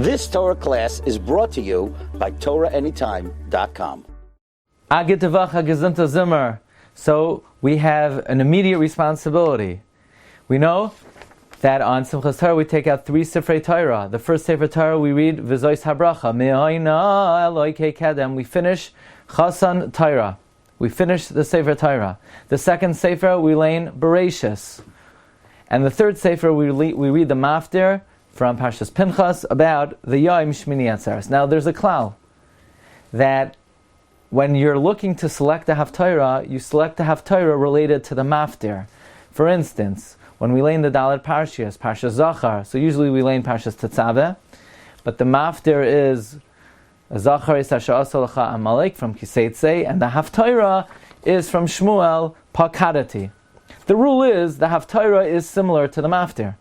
This Torah class is brought to you by TorahAnytime.com. So we have an immediate responsibility. We know that on Simchas Torah we take out 3 Sifrei Torah. The first Sefer Torah we read V'zois HaBracha Me'oina Eloikei Kedem. We finish Chasan Torah. We finish the Sefer Torah. The second Sefer we learn Bereishis. And the third Sefer we read the Maftir from Parshas Pinchas about the Yom Shmini Atzeres. Now there's a klal that when you're looking to select a Haftarah, you select a Haftarah related to the Maftir. For instance, when we learn the Dalet Parshas, Parshas Zachar, so usually we learn Parshas Tetzaveh, but the Maftir is Zachar is Asher Asalacha Amalek from Kiseitzei, and the Haftarah is from Shmuel Pakadati. The rule is the Haftarah is similar to the Maftir.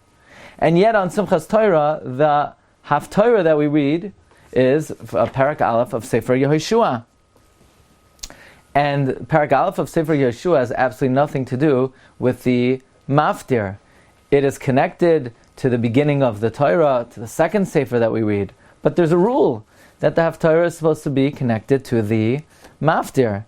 And yet on Simchas Torah, the Haftarah that we read is Parak Aleph of Sefer Yahushua. And Parak Aleph of Sefer Yahushua has absolutely nothing to do with the Maftir. It is connected to the beginning of the Torah, to the second Sefer that we read. But there's a rule that the Haftarah is supposed to be connected to the Maftir.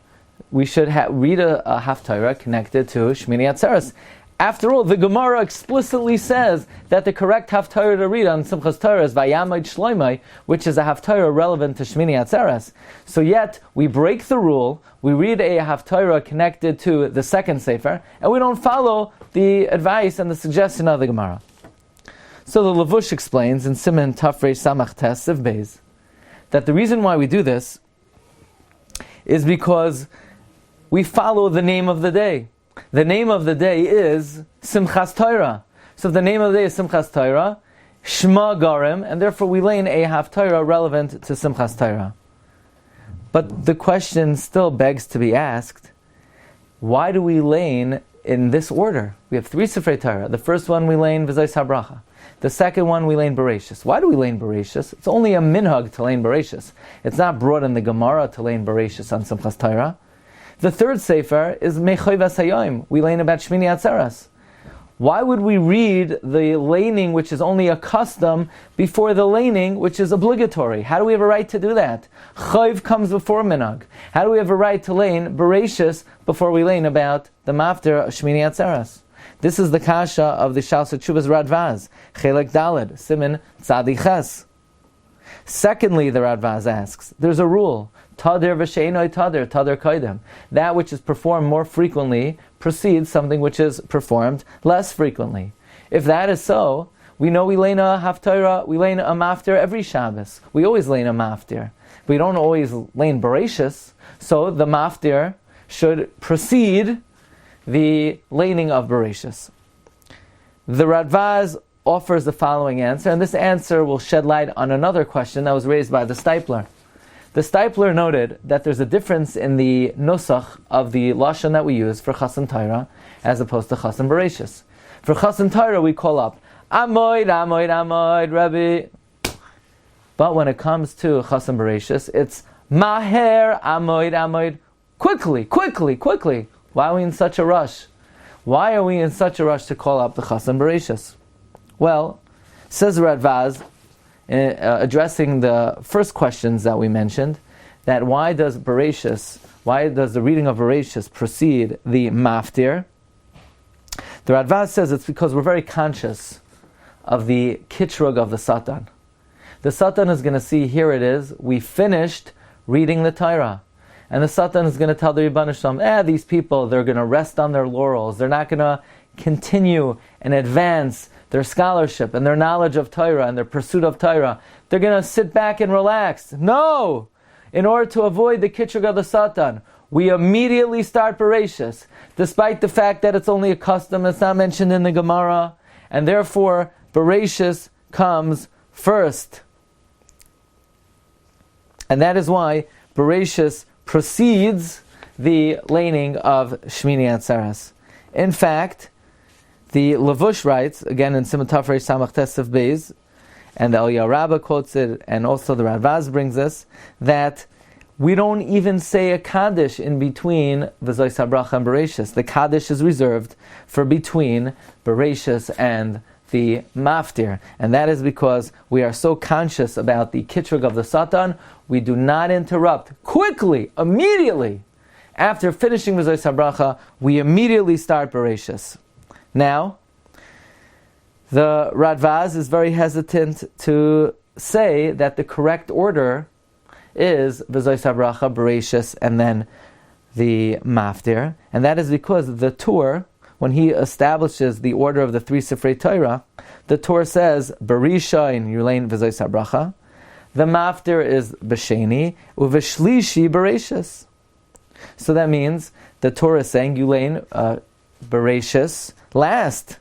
We should read a Haftarah connected to Shmini Atzeres. After all, the Gemara explicitly says that the correct Haftarah to read on Simchas Torah is Vayamid Shloimei, which is a Haftarah relevant to Shmini Atzeres. So yet, we break the rule, we read a Haftarah connected to the second Sefer, and we don't follow the advice and the suggestion of the Gemara. So the Levush explains in Siman Tafrei Samach Tes Siv Beis that the reason why we do this is because we follow the name of the day. The name of the day is Simchas Torah. So if the name of the day is Simchas Torah, Shema Garim, and therefore we lane a Haftarah relevant to Simchas Torah. But the question still begs to be asked, why do we lane in this order? We have 3 Sifrei Torah. The first one we lane V'zois HaBracha. The second one we lane Bereishis. Why do we lane Bereishis? It's only a minhag to lane Bereishis. It's not brought in the Gemara to lane Bereishis on Simchas Torah. The third Sefer is Mechoy V'Sayom. We learn about Shmini Atzeres. Why would we read the laning, which is only a custom, before the laning, which is obligatory? How do we have a right to do that? Chayv comes before Minhag. How do we have a right to lane Bereishis before we lane about the Maftir Shmini Atzeres? This is the kasha of the Shalsa Tshuvas Red Vaz, Chelek Daled, Siman Tzadi Ches. Secondly, the Red Vaz asks, there's a rule. Tadir v'sheinoi tadir, tadir koidem. That which is performed more frequently precedes something which is performed less frequently. If that is so, we know we lane a Haftarah, we lane a Maftir every Shabbos. We always lane a Maftir. We don't always lane Bereishis, so the Maftir should precede the laning of Bereishis. The Red Vaz offers the following answer, and this answer will shed light on another question that was raised by the Stipler. The Stipler noted that there's a difference in the Nosach of the Lashon that we use for Chasan Torah as opposed to Chasan Bereishis. For Chasan Torah we call up Amoid, Amoid, Amoid, Rabbi. But when it comes to Chasan Bereishis, it's Maher, Amoid, Amoid. Quickly, quickly, quickly. Why are we in such a rush? Why are we in such a rush to call up the Chasan Bereishis? Well, says Red Vaz, addressing the first questions that we mentioned, that why does the reading of Bereishis precede the Maftir? The Red Vaz says it's because we're very conscious of the kitrug of the Satan. The Satan is going to see, here it is, we finished reading the Torah. And the Satan is going to tell the Rebbeinu Shalom, these people, they're going to rest on their laurels. They're not going to continue and advance their scholarship and their knowledge of Torah and their pursuit of Torah. They're going to sit back and relax. No! In order to avoid the kitrug of the Satan, we immediately start Bereishis, despite the fact that it's only a custom, it's not mentioned in the Gemara, and therefore Bereishis comes first. And that is why Bereishis precedes the laning of Shmini Atzeres. In fact, the Levush writes, again in Siman Tafrei Samach Tes Siv Beis, and the Eliyahu Rabbah quotes it, and also the Red Vaz brings this, that we don't even say a Kaddish in between V'zois HaBracha and Bereishis. The Kaddish is reserved for between Bereishis and the maftir. And that is because we are so conscious about the kitrug of the Satan, we do not interrupt. Quickly, immediately, after finishing V'zois HaBracha, we immediately start Bereishis. Now, the Red Vaz is very hesitant to say that the correct order is V'zois HaBracha, Bereishis, and then the maftir. And that is because the Torah, when he establishes the order of the three Sifrei Torah, the Torah says, Bereishis, Yulein V'zois HaBracha. The maftir is B'sheni, Uv'shlishi Bereishis. So that means the Torah is saying, Yulein Bereishis last.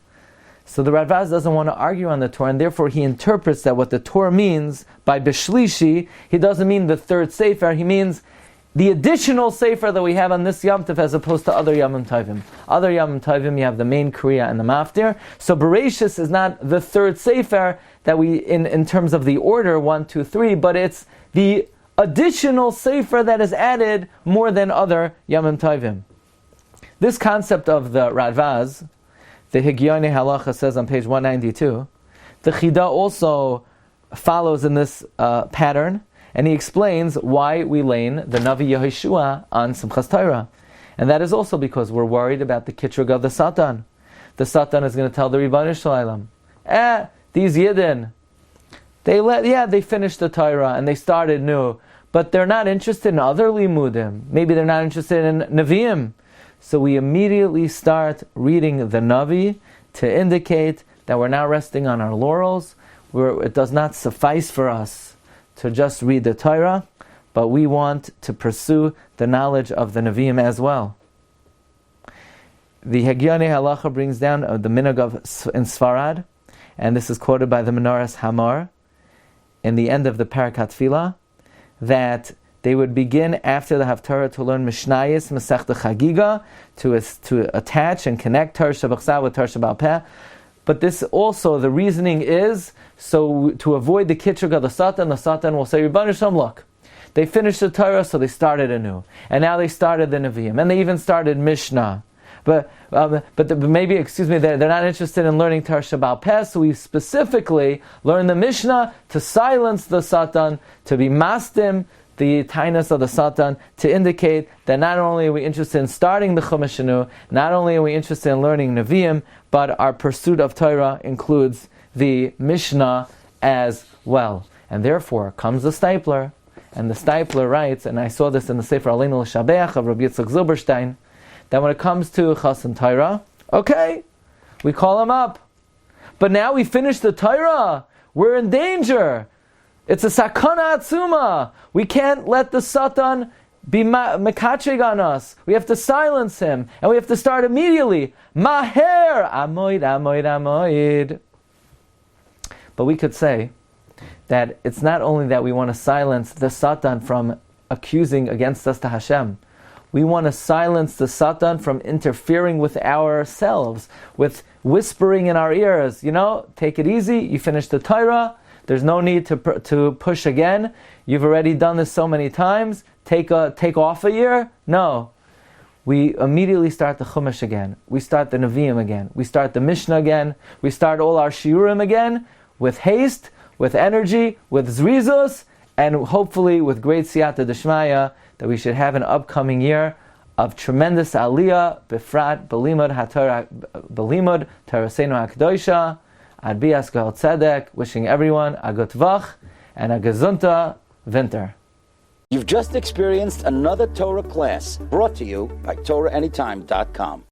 So the Red Vaz doesn't want to argue on the Torah, and therefore he interprets that what the Torah means by B'shlishi, he doesn't mean the third Sefer, he means the additional Sefer that we have on this Yom Tov as opposed to other Yom Tovim. Other Yom Tovim, you have the main Kriya and the Maftir. So Bereishis is not the third Sefer that we, in terms of the order, 1, 2, 3, but it's the additional Sefer that is added more than other Yom Tovim. This concept of the Red Vaz, the Higyonei Halacha says on page 192, the Chida also follows in this pattern, and he explains why we lane the Navi Yahushua on Simchas Torah. And that is also because we're worried about the kitrug of the Satan. The Satan is going to tell the Ribbono Shel Olam, these Yidden, they finished the Torah and they started new, but they're not interested in other limudim. Maybe they're not interested in Nevi'im. So we immediately start reading the Navi to indicate that we're not resting on our laurels. It does not suffice for us to just read the Torah, but we want to pursue the knowledge of the Nevi'im as well. The Higyonei Halacha brings down the minhag in Sfarad, and this is quoted by the Menorahs Hamor in the end of the Parakat Tefillah, that they would begin after the Haftarah to learn Mishnayos, Masechta Chagiga, to attach and connect Torah Shabachsa with Torah Shabal Peh. But this also, the reasoning is, so to avoid the kitrug of the Satan will say, Ribbono Shel Olam, look, they finished the Torah, so they started anew. And now they started the Nevi'im. And they even started Mishnah. But maybe, they're not interested in learning Torah Shabal Peh, so we specifically learn the Mishnah to silence the Satan, to be mastim, the tainus of the Satan, to indicate that not only are we interested in starting the Chumash anew, not only are we interested in learning Nevi'im, but our pursuit of Torah includes the Mishnah as well. And therefore comes the Stipler, and the Stipler writes, and I saw this in the Sefer Aleinu L'Shabeach of Rabbi Yitzchak Zilberstein, that when it comes to Chas and Torah, okay, we call him up. But now we finished the Torah, we're in danger. It's a sakana atzuma. We can't let the Satan be mekacheg on us. We have to silence him, and we have to start immediately. Maher, amoid, amoid, amoid. But we could say that it's not only that we want to silence the Satan from accusing against us to Hashem. We want to silence the Satan from interfering with ourselves, with whispering in our ears. Take it easy. You finished the Torah. There's no need to push again. You've already done this so many times. Take off a year? No. We immediately start the Chumash again. We start the Nevi'im again. We start the Mishnah again. We start all our Shiurim again with haste, with energy, with zrizus, and hopefully with great siyata d'shmaya that we should have an upcoming year of tremendous aliyah, befrat, belimud, belimud, Torasenu HaKadoshah, Ad Bias Gehal Tzedek, wishing everyone a good vach and a gezunta winter. You've just experienced another Torah class brought to you by TorahAnytime.com.